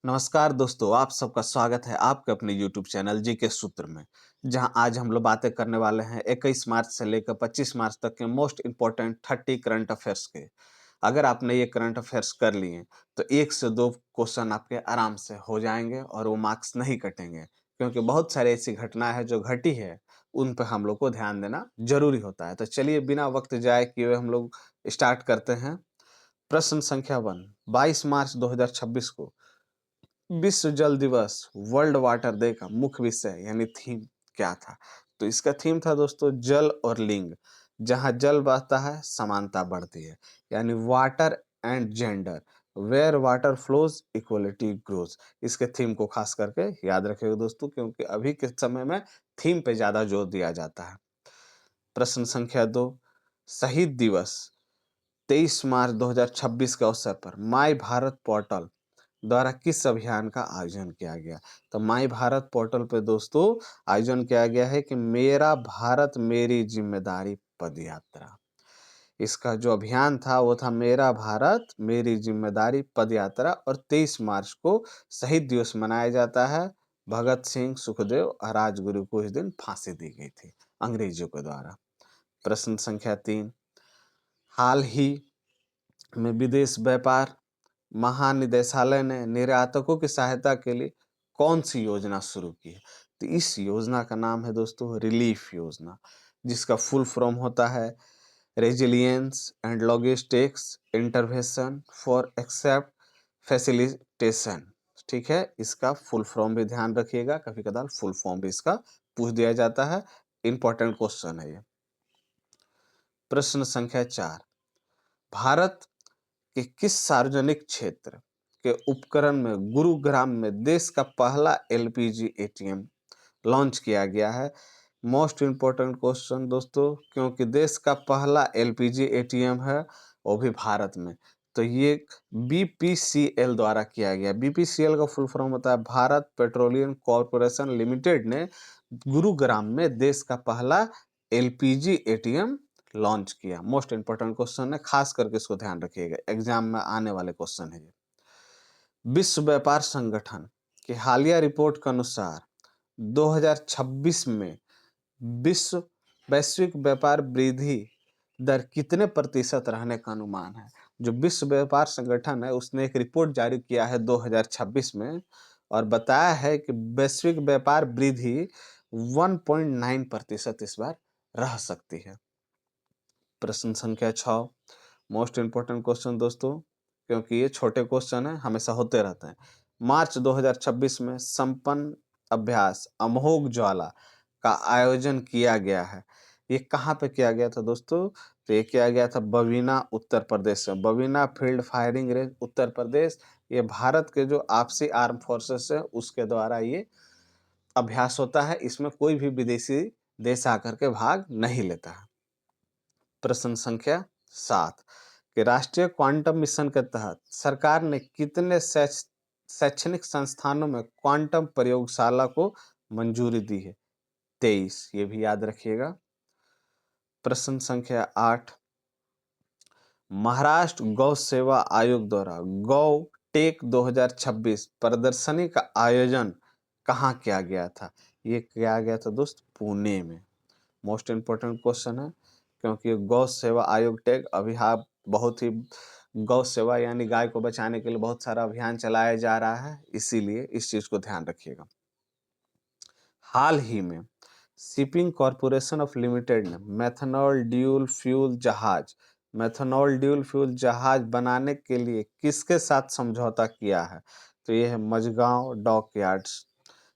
नमस्कार दोस्तों, आप सबका स्वागत है आपके अपने यूट्यूब चैनल जी के सूत्र में। जहां आज हम लोग बातें करने वाले हैं 21 मार्च से लेकर 25 मार्च तक के मोस्ट इम्पोर्टेंट 30 करंट अफेयर्स के। अगर आपने ये करंट अफेयर्स कर लिए तो 1 से 2 क्वेश्चन आपके आराम से हो जाएंगे और वो मार्क्स नहीं कटेंगे, क्योंकि बहुत सारी ऐसी घटनाएं हैं जो घटी है, उन पर हम लोग को ध्यान देना जरूरी होता है। तो चलिए बिना वक्त जाए किए हम लोग स्टार्ट करते हैं। प्रश्न संख्या 1, 22 मार्च 2026 को विश्व जल दिवस वर्ल्ड वाटर डे का मुख्य विषय यानी थीम क्या था? तो इसका थीम था दोस्तों जल और लिंग। जहां जल बढ़ता है समानता बढ़ती है, यानी water and gender, where water flows equality grows. इसके थीम को खास करके याद रखिएगा दोस्तों, क्योंकि अभी के समय में थीम पे ज्यादा जोर दिया जाता है। प्रश्न संख्या 2, शहीद दिवस 23 मार्च 2026 के अवसर पर माई भारत पोर्टल द्वारा किस अभियान का आयोजन किया गया? तो माई भारत पोर्टल पे दोस्तों आयोजन किया गया है कि मेरा भारत मेरी जिम्मेदारी पद यात्रा। इसका जो अभियान था वो था मेरा भारत मेरी जिम्मेदारी पद यात्रा, और 23 मार्च को शहीद दिवस मनाया जाता है। भगत सिंह, सुखदेव और राजगुरु को इस दिन फांसी दी गई थी अंग्रेजों के द्वारा। प्रश्न संख्या 3, हाल ही में विदेश व्यापार महानिदेशालय ने निर्यातकों की सहायता के लिए कौन सी योजना शुरू की है? तो इस योजना का नाम है दोस्तों रिलीफ योजना, जिसका फुल फॉर्म होता है resilience and logistics intervention for except facilitation. ठीक है, इसका फुल फॉर्म भी ध्यान रखिएगा, कभी कदार फुल फॉर्म भी इसका पूछ दिया जाता है। इंपॉर्टेंट क्वेश्चन है ये। प्रश्न संख्या 4, भारत कि किस सार्वजनिक क्षेत्र के उपकरण में गुरुग्राम में देश का पहला एलपीजी एटीएम लॉन्च किया गया है? मोस्ट इम्पोर्टेंट क्वेश्चन दोस्तों, क्योंकि देश का पहला एलपीजी एटीएम है वो भी भारत में। तो ये बीपीसीएल द्वारा किया गया। बीपीसीएल का फुल फॉर्म होता है भारत पेट्रोलियम कॉर्पोरेशन लिमिटेड ने गुरुग्राम में देश का पहला एलपीजी एटीएम लॉन्च किया। मोस्ट इंपोर्टेंट क्वेश्चन है, खास करके इसको ध्यान रखिएगा, एग्जाम में आने वाले क्वेश्चन है ये। विश्व व्यापार संगठन की हालिया रिपोर्ट के अनुसार 2026 में विश्व वैश्विक व्यापार वृद्धि दर कितने प्रतिशत रहने का अनुमान है? जो विश्व व्यापार संगठन है उसने एक रिपोर्ट जारी किया है 2026 में, और बताया है कि वैश्विक व्यापार वृद्धि 1.9% इस बार रह सकती है। प्रश्न संख्या 6, मोस्ट इंपोर्टेंट क्वेश्चन दोस्तों, क्योंकि ये छोटे क्वेश्चन है, हमेशा होते रहते हैं। मार्च 2026 में संपन्न अभ्यास अमोघ ज्वाला का आयोजन किया गया है। ये कहाँ पे किया गया था दोस्तों? तो ये किया गया था बवीना उत्तर प्रदेश में, Bavina field firing range Uttar Pradesh. ये भारत के जो आपसी आर्म फोर्सेस है उसके द्वारा ये अभ्यास होता है। इसमें कोई भी विदेशी देश आकर के भाग नहीं लेता है। प्रश्न संख्या 7, कि राष्ट्रीय क्वांटम मिशन के तहत सरकार ने कितने शैक्षणिक संस्थानों में क्वांटम प्रयोगशाला को मंजूरी दी है? 23, ये भी याद रखिएगा। प्रश्न संख्या 8, महाराष्ट्र गौ सेवा आयोग द्वारा गौ टेक 2026 प्रदर्शनी का आयोजन कहाँ किया गया था? ये किया गया था दोस्त पुणे में। मोस्ट इम्पोर्टेंट क्वेश्चन है, क्योंकि गौ सेवा आयोग टेक अभी आप बहुत ही गौ सेवा यानी गाय को बचाने के लिए बहुत सारा अभियान चलाया जा रहा है, इसीलिए इस चीज को ध्यान रखिएगा। हाल ही में शिपिंग कॉरपोरेशन ऑफ लिमिटेड ने मेथनॉल ड्यूल फ्यूल जहाज बनाने के लिए किसके साथ समझौता किया है? तो ये है Mazagon dockyards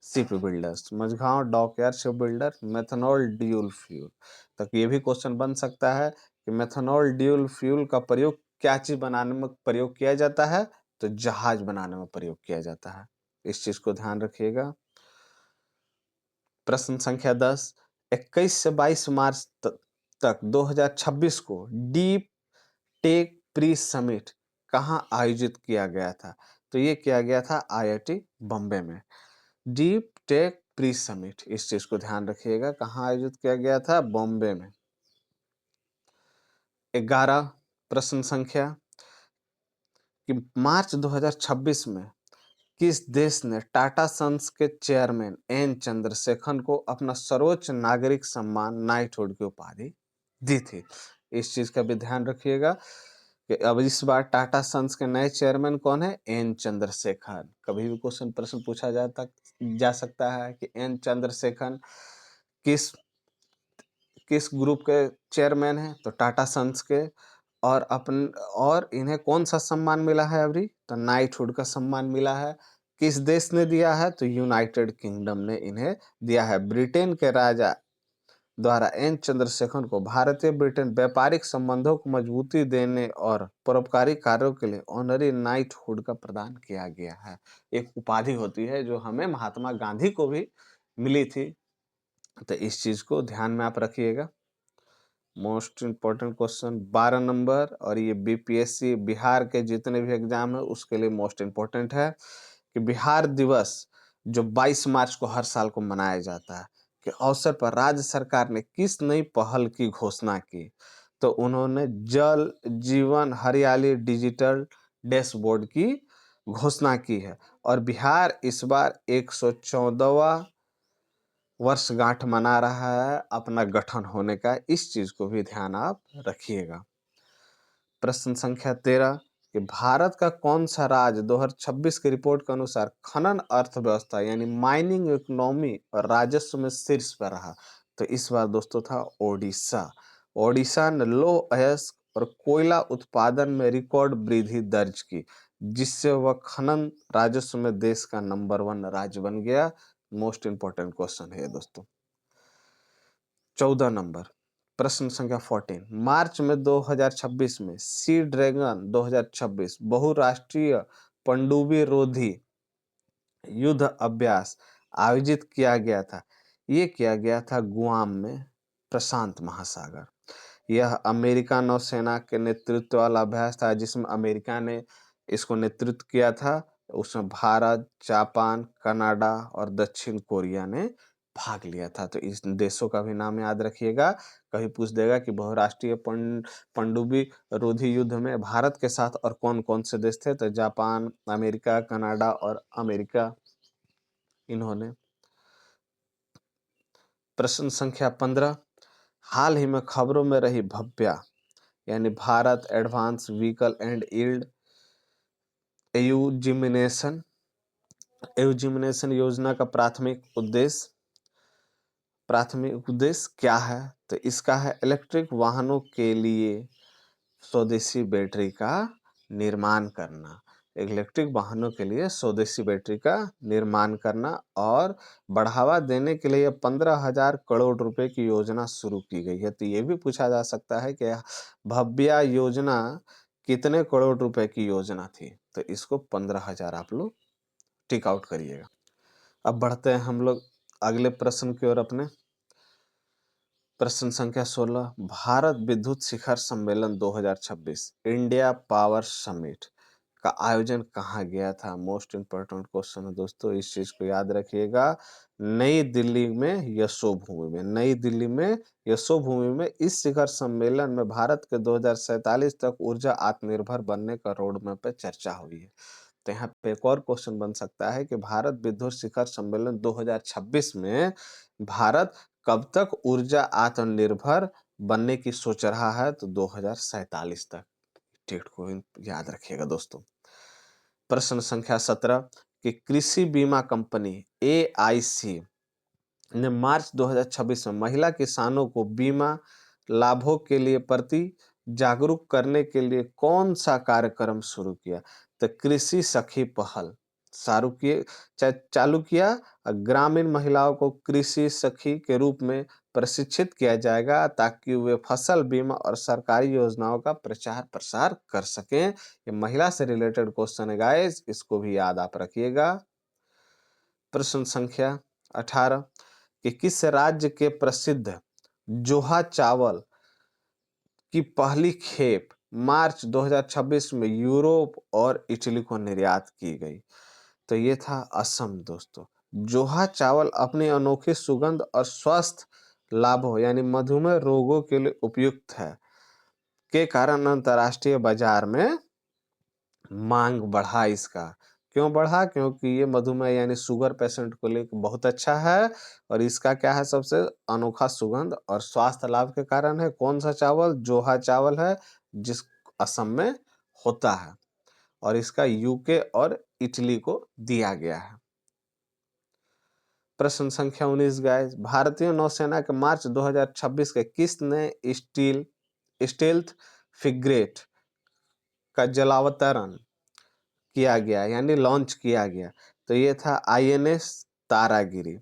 ship builders, Mazagon dockyard ship builder, methanol dual fuel. तक ये भी क्वेश्चन बन सकता है कि मेथनॉल ड्यूल फ्यूल का प्रयोग क्या चीज बनाने में प्रयोग किया जाता है? तो जहाज बनाने में प्रयोग किया जाता है, इस चीज को ध्यान रखिएगा। प्रश्न संख्या 10, 21 से 22 मार्च तक 2026 को डीप टेक प्री समिट कहाँ आयोजित किया गया था? तो ये किया गया था आईआईटी बॉम्बे में। डीप टेक प्री समिट, इस चीज को ध्यान रखिएगा, कहाँ आयोजित किया गया था? बॉम्बे में। 11, प्रश्न संख्या कि मार्च 2026 में किस देश ने टाटा सन्स के चेयरमैन एन चंद्रशेखर को अपना सर्वोच्च नागरिक सम्मान नाइटहुड की उपाधि दी थी? इस चीज का भी ध्यान रखिएगा कि अब इस बार टाटा सन्स के नए चेयरमैन कौन है? एन चंद्रशेखर। कभी भी प्रश्न पूछा जा सकता है कि एन चंद्रशेखर किस किस ग्रुप के चेयरमैन हैं? तो टाटा सन्स के। और इन्हें कौन सा सम्मान मिला है अभी? तो नाइटहुड का सम्मान मिला है। किस देश ने दिया है? तो यूनाइटेड किंगडम ने इन्हें दिया है। ब्रिटेन के राजा द्वारा एन चंद्रशेखर को भारतीय ब्रिटेन व्यापारिक संबंधों को मजबूती देने और परोपकारी कार्यों के लिए ऑनरी नाइटहुड का प्रदान किया गया है। एक उपाधि होती है जो हमें महात्मा गांधी को भी मिली थी। तो इस चीज को ध्यान में आप रखिएगा। मोस्ट इम्पोर्टेंट क्वेश्चन 12 नंबर, और ये बीपीएससी बिहार के जितने भी एग्जाम है उसके लिए मोस्ट इम्पोर्टेंट है कि बिहार दिवस जो 22 मार्च को हर साल को मनाया जाता है के अवसर पर राज्य सरकार ने किस नई पहल की घोषणा की? तो उन्होंने जल जीवन हरियाली डिजिटल डैशबोर्ड की घोषणा की है। और बिहार इस बार 114वां वर्षगांठ मना रहा है अपना गठन होने का। इस चीज को भी ध्यान आप रखिएगा। प्रश्न संख्या 13 कि भारत का कौन सा राज्य 2026 की रिपोर्ट के अनुसार खनन अर्थव्यवस्था यानी माइनिंग इकोनॉमी और राजस्व में शीर्ष पर रहा? तो इस बार दोस्तों था ओडिशा। ओडिशा ने लौह अयस्क और कोयला उत्पादन में रिकॉर्ड वृद्धि दर्ज की, जिससे वह खनन राजस्व में देश का नंबर 1 राज्य बन गया। मोस्ट इंपोर्टेंट क्वेश्चन है दोस्तों। 14 नंबर, प्रश्न संख्या 14 मार्च में 2026 में सी ड्रैगन 2026 बहुराष्ट्रीय पनडुब्बी रोधी युद्ध अभ्यास आयोजित किया गया था। ये किया गया था गुआम में, प्रशांत महासागर। यह अमेरिका नौसेना के नेतृत्व वाला अभ्यास था जिसमें अमेरिका ने इसको नेतृत्व किया था। उसमें भारत, जापान, कनाडा और दक्षिण कोरिया ने भाग लिया था। तो इस देशों का भी नाम याद रखिएगा। कभी पूछ देगा कि बहुराष्ट्रीय पनडुब्बी रोधी युद्ध में भारत के साथ और कौन कौन से देश थे? तो जापान, अमेरिका, कनाडा और अमेरिका इन्होंने। प्रश्न संख्या 15 हाल ही में खबरों में रही भव्या यानी Bharat advance vehicle and yield एयूजिमिनेशन योजना का प्राथमिक उद्देश्य क्या है? तो इसका है इलेक्ट्रिक वाहनों के लिए स्वदेशी बैटरी का निर्माण करना। इलेक्ट्रिक वाहनों के लिए स्वदेशी बैटरी का निर्माण करना और बढ़ावा देने के लिए 15,000 करोड़ रुपए की योजना शुरू की गई है। तो ये भी पूछा जा सकता है कि भव्या योजना कितने करोड़ रुपए की योजना थी? तो इसको 15,000 आप लोग टिक आउट करिएगा। अब बढ़ते हैं हम लोग अगले प्रश्न की ओर अपने। प्रश्न संख्या 16 भारत विद्युत शिखर सम्मेलन 2026 इंडिया पावर समिट का आयोजन कहाँ गया था? मोस्ट इंपोर्टेंट क्वेश्चन है दोस्तों, इस चीज को याद रखिएगा। नई दिल्ली में यशोभूमि में, नई दिल्ली में यशोभूमि में इस शिखर सम्मेलन में भारत के 2047 तक ऊर्जा आत्मनिर्भर बनने का रोड मैप पे चर्चा हुई है। तो यहाँ पे एक और क्वेश्चन बन सकता है कि भारत विद्युत शिखर सम्मेलन 2026 में भारत कब तक ऊर्जा आत्मनिर्भर बनने की सोच रहा है? तो 2047 तक। डेट को याद रखिएगा दोस्तों। प्रश्न संख्या 17 कि कृषि बीमा कंपनी AIC ने मार्च 2026 में महिला किसानों को बीमा लाभों के लिए प्रति जागरूक करने के लिए कौन सा कार्यक्रम शुरू किया? तो कृषि सखी पहल चालू किया। ग्रामीण महिलाओं को कृषि सखी के रूप में प्रशिक्षित किया जाएगा ताकि वे फसल बीमा और सरकारी योजनाओं का प्रचार प्रसार कर सकें। ये महिला से रिलेटेड क्वेश्चन है गाइस, इसको भी याद आप रखिएगा। प्रश्न संख्या 18 कि किस राज्य के प्रसिद्ध जोहा चावल की पहली खेप मार्च 2026 में यूरोप और इटली को निर्यात की गई? तो ये था असम दोस्तों। जोहा चावल अपनी अनोखी सुगंध और स्वास्थ्य लाभों यानी मधुमेह रोगों के लिए उपयुक्त है के कारण अंतर्राष्ट्रीय बाजार में मांग बढ़ा इसका, क्यों बढ़ा? क्योंकि ये मधुमेह यानी शुगर पेशेंट को लेकर बहुत अच्छा है और इसका क्या है, सबसे अनोखा सुगंध और स्वास्थ्य लाभ के कारण है। कौन सा चावल? जोहा चावल है, जिस असम में होता है और इसका यूके और इटली को दिया गया है। प्रश्न संख्या 19 गाइस, भारतीय नौसेना के मार्च 2026 के किस नए स्टील्थ फ्रिगेट का जलावतरण किया गया यानी लॉन्च किया गया? तो ये था आईएनएस तारागिरी।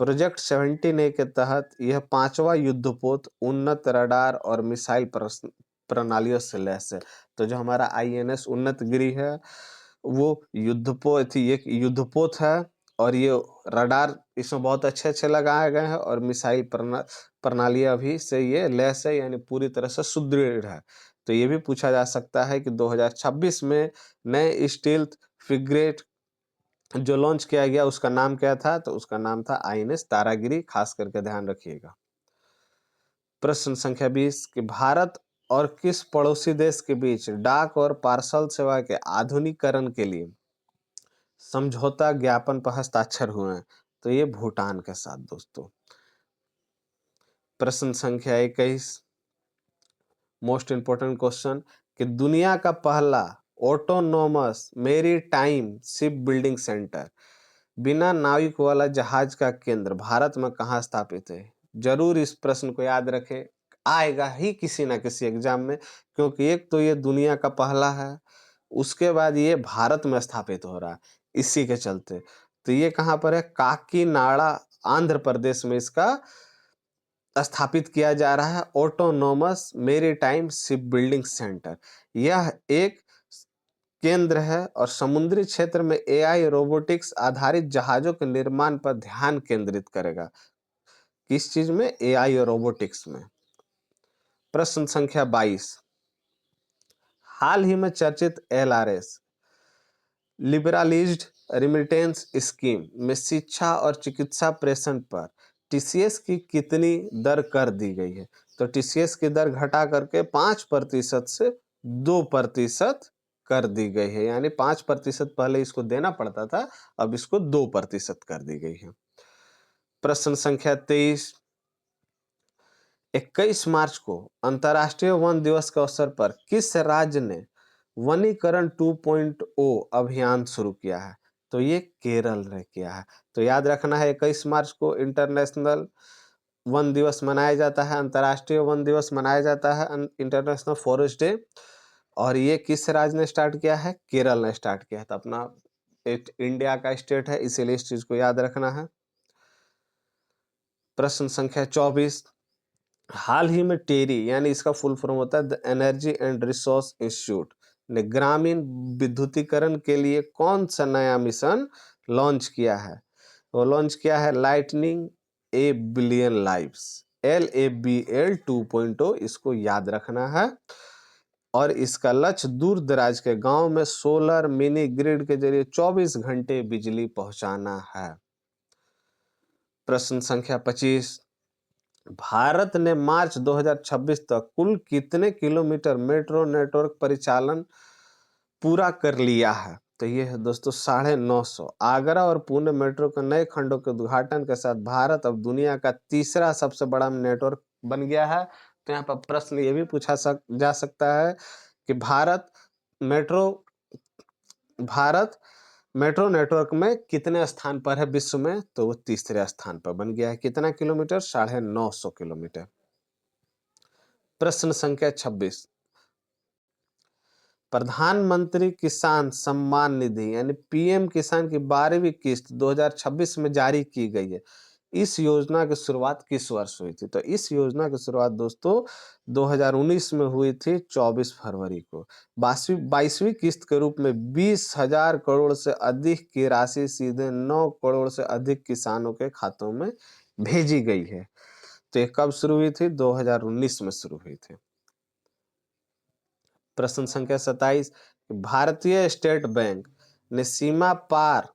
प्रोजेक्ट 17A के तहत यह 5वां युद्धपोत उन्नत रडार और मिसाइल प्रणालियों से लैस है। तो जो हमारा आईएनएस उन्नतगिरी है वो एक युद्धपोत है और ये रडार इसमें बहुत अच्छे लगाए गए हैं और मिसाइल प्रणालियां भी से ये लैस है यानी पूरी तरह से सुदृढ़ है। तो ये भी पूछा जा सकता है कि 2026 में नए स्टील्थ फ्रिगेट जो लॉन्च किया गया उसका नाम क्या था? तो उसका नाम था आईएनएस तारागिरी, खास करके ध्यान रखिएगा। प्रश्न संख्या 20 कि भारत और किस पड़ोसी देश के बीच डाक और पार्सल सेवा के आधुनिकीकरण के लिए समझौता ज्ञापन पर हस्ताक्षर हुए हैं? तो ये भूटान के साथ दोस्तों। प्रश्न संख्या 21 मोस्ट इंपोर्टेंट क्वेश्चन कि दुनिया का पहला autonomous maritime ship building centre बिना नाविक वाला जहाज का केंद्र भारत में कहाँ स्थापित है? जरूर इस प्रश्न को याद रखें, आएगा ही किसी ना किसी एग्जाम में, क्योंकि एक तो ये दुनिया का पहला है, उसके बाद ये भारत में स्थापित हो रहा है इसी के चलते। तो ये कहाँ पर है? काकीनाडा आंध्र प्रदेश में इसका स्थापित किया जा रहा है autonomous maritime ship building centre. यह एक केंद्र है और समुद्री क्षेत्र में एआई रोबोटिक्स आधारित जहाजों के निर्माण पर ध्यान केंद्रित करेगा। किस चीज में? एआई और रोबोटिक्स में। प्रश्न संख्या 22 हाल ही में चर्चित एलआरएस लिबरलाइज्ड रिमिटेंस स्कीम में शिक्षा और चिकित्सा प्रेषण पर टीसीएस की कितनी दर कर दी गई है? तो टीसीएस की दर घटा करके 5% से 2% कर दी गई है, यानी 5% पहले इसको देना पड़ता था, अब इसको 2% कर दी गई है। प्रश्न संख्या 23 21 मार्च को अंतर्राष्ट्रीय वन दिवस के अवसर पर किस राज्य ने वनीकरण 2.0 अभियान शुरू किया है? तो ये केरल ने किया है। तो याद रखना है 21 मार्च को इंटरनेशनल वन दिवस मनाया जाता है, अंतर्राष्ट्रीय वन दिवस मनाया जाता है, इंटरनेशनल फॉरेस्ट डे। और ये किस राज्य ने स्टार्ट किया है? केरल ने स्टार्ट किया है। तो अपना इंडिया का स्टेट है, इसीलिए इस चीज को याद रखना है। प्रश्न संख्या 24 हाल ही में टेरी यानी इसका फुल फॉर्म होता है the energy and resource institute ने ग्रामीण विद्युतीकरण के लिए कौन सा नया मिशन लॉन्च किया है? वो लॉन्च किया है लाइटनिंग ए बिलियन लाइव्स, LABL 2.0, इसको याद रखना है। और इसका लक्ष्य दूर दराज के गांव में सोलर मिनी ग्रिड के जरिए 24 घंटे बिजली पहुंचाना है। प्रश्न संख्या 25 भारत ने मार्च 2026 तक कुल कितने किलोमीटर मेट्रो नेटवर्क परिचालन पूरा कर लिया है? तो ये है दोस्तों 950। आगरा और पुणे मेट्रो के नए खंडों के उद्घाटन के साथ भारत अब दुनिया का तीसरा सबसे बड़ा नेटवर्क बन गया है। तो यहाँ पर प्रश्न ये भी पूछा जा सकता है कि मेट्रो भारत मेट्रो नेटवर्क में कितने स्थान पर है विश्व में? तो वो तीसरे स्थान पर बन गया है। कितना किलोमीटर? 950 किलोमीटर। प्रश्न संख्या 26 प्रधानमंत्री किसान सम्मान निधि यानी पीएम किसान की 12वीं किस्त 2026 में जारी की गई है। इस योजना की शुरुआत किस वर्ष हुई थी? तो इस योजना की शुरुआत दोस्तों 2019 में हुई थी 24 फरवरी को। 22वीं किस्त के रूप में 20,000 करोड़ से अधिक की राशि सीधे 9 करोड़ से अधिक किसानों के खातों में भेजी गई है। तो ये कब शुरू हुई थी? 2019 में शुरू हुई थी। प्रश्न संख्या 27 भारतीय स्टेट बैंक ने सीमा पार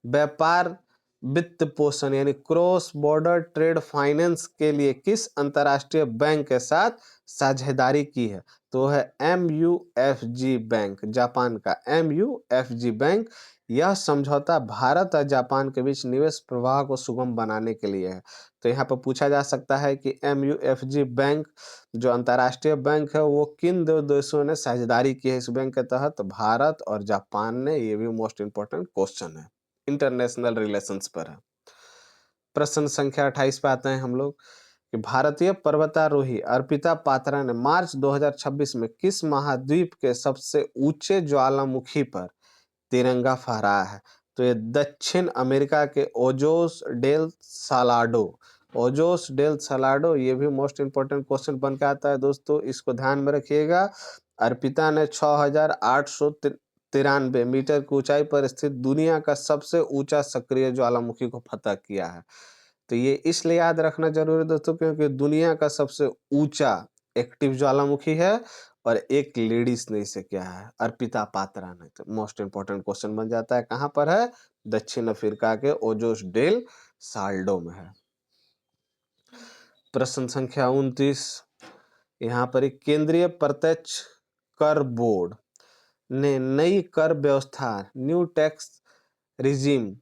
व्यापार वित्त पोषण यानी क्रॉस बॉर्डर ट्रेड फाइनेंस के लिए किस अंतर्राष्ट्रीय बैंक के साथ साझेदारी की है? तो है MUFG बैंक, जापान का MUFG बैंक। यह समझौता भारत और जापान के बीच निवेश प्रवाह को सुगम बनाने के लिए है। तो यहाँ पर पूछा जा सकता है कि MUFG बैंक जो अंतर्राष्ट्रीय बैंक है वो किन दो देशों ने साझेदारी की है इस बैंक के तहत? भारत और जापान ने। ये भी मोस्ट इंपॉर्टेंट क्वेश्चन है, इंटरनेशनल रिलेशंस पर है। प्रश्न संख्या 28 पे आते हैं हम लोग कि भारतीय पर्वतारोही अर्पिता पात्रा ने मार्च 2026 में किस महाद्वीप के सबसे ऊंचे ज्वालामुखी पर तिरंगा फहराया है? तो ये दक्षिण अमेरिका के ओजोस डेल सालाडो। ये भी मोस्ट इंपोर्टेंट क्वेश्चन बन के आता है दोस्तों, इसको ध्यान में रखिएगा। अर्पिता ने 6,893 मीटर की ऊंचाई पर स्थित दुनिया का सबसे ऊंचा सक्रिय ज्वालामुखी को फतह किया है। तो ये इसलिए याद रखना जरूरी है दोस्तों क्योंकि दुनिया का सबसे ऊंचा एक्टिव ज्वालामुखी है और एक लेडीज ने इसे किया है, अर्पिता पात्रा ने। तो मोस्ट इंपोर्टेंट क्वेश्चन बन जाता है, कहां पर है? दक्षिण अफ्रीका के ओजोस डेल साल्डो में है। प्रश्न संख्या 29, यहाँ पर एक केंद्रीय प्रत्यक्ष कर बोर्ड ने नई कर व्यवस्था न्यू टैक्स रिजीम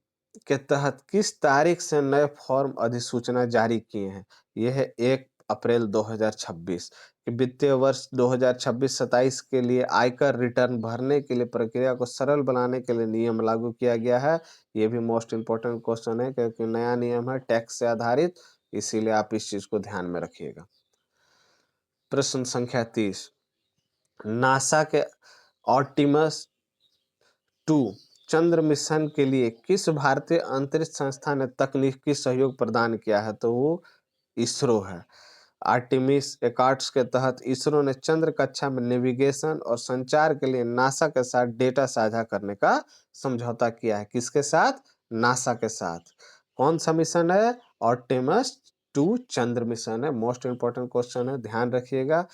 के तहत किस तारीख से नए फॉर्म अधिसूचना जारी किए हैं? यह है 1 अप्रैल 2026 कि वित्तीय वर्ष 2026-27 के लिए आयकर रिटर्न भरने के लिए प्रक्रिया को सरल बनाने के लिए नियम लागू किया गया है। ये भी मोस्ट इंपोर्टेंट क्वेश्चन है क्योंकि नया नियम है टैक्स से आधारित, इसीलिए आप इस चीज को ध्यान में रखिएगा। प्रश्न संख्या 30, नासा के ऑर्टिमस 2 चंद्र मिशन के लिए किस भारतीय अंतरिक्ष संस्था ने तकनीकी सहयोग प्रदान किया है? तो वो इसरो है। आर्टिमिस एकार्ट्स के तहत इसरो ने चंद्र कक्षा में नेविगेशन और संचार के लिए नासा के साथ डेटा साझा करने का समझौता किया है। किसके साथ? नासा के साथ। कौन सा मिशन है? आर्टिमिस 2 चंद्र मिशन है। मोस्ट इंपोर्टेंट क्वेश्चन है, ध्यान रखिएगा।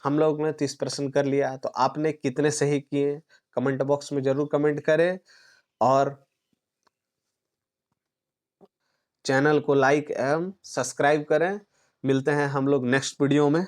हम लोग ने 30 प्रश्न कर लिया, तो आपने कितने सही किए कमेंट बॉक्स में जरूर कमेंट करें और चैनल को लाइक एवं सब्सक्राइब करें। मिलते हैं हम लोग नेक्स्ट वीडियो में।